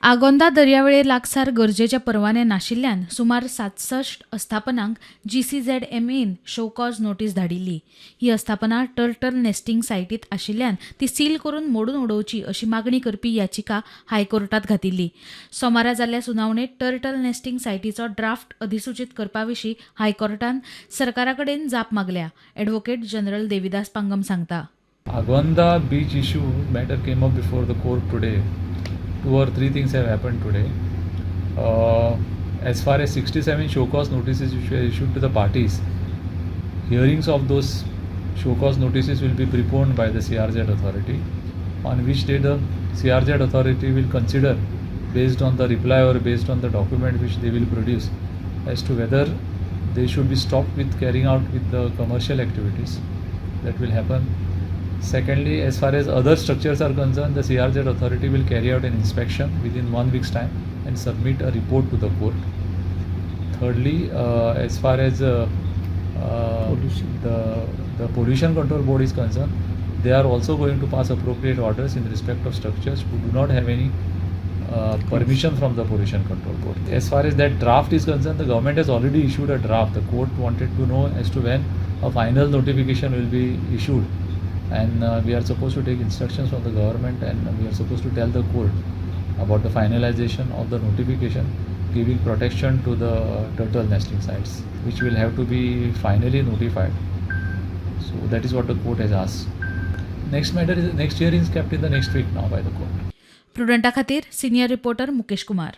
आगोंदा दर्यावेळे लागसार गरजेच्या परवाने नाशिल्ल्यान सुमार 67 अस्थापनांक GCZMAन शो कॉज नोटीस धाडिल्ली. ही अस्थापनां टर्टल नेस्टिंग सायटींत आशिल्ल्यान ती सील करून मोडून उडोवची अशी मागणी करपी याचिका हायकोर्टात घातिल्ली. सोमारा जाल्ल्या सुनावणेंत टर्टल नेस्टिंग सायटीचो ड्राफ्ट अधिसुचीत करपा विशीं हायकोर्टान सरकारा कडेन जाप मागल्या. ॲडव्होकेट जनरल देविदास पांगम सांगता. Agonda beach issue matter came up before the court today. 2 or 3 things have happened today. As far as 67 show cause notices which were issued to the parties, hearings of those show cause notices will be preponed by the CRZ authority, on which day the CRZ authority will consider, based on the reply or based on the document which they will produce, as to whether they should be stopped with carrying out with the commercial activities that will happen. Secondly, as far as other structures are concerned, the CRZ authority will carry out an inspection within 1 week's time and submit a report to the court. Thirdly, as far as the pollution control board is concerned, they are also going to pass appropriate orders in respect of structures who do not have any permission from the pollution control board. As far as that draft is concerned, the government has already issued a draft. The court wanted to know as to when a final notification will be issued, and we are supposed to take instructions from the government, and we are supposed to tell the court about the finalization of the notification giving protection to the turtle nesting sites, which will have to be finally notified. So that is what the court has asked. Next hearing is kept in the next week now by the court. प्रुडंटा खातीर senior reporter Mukesh Kumar.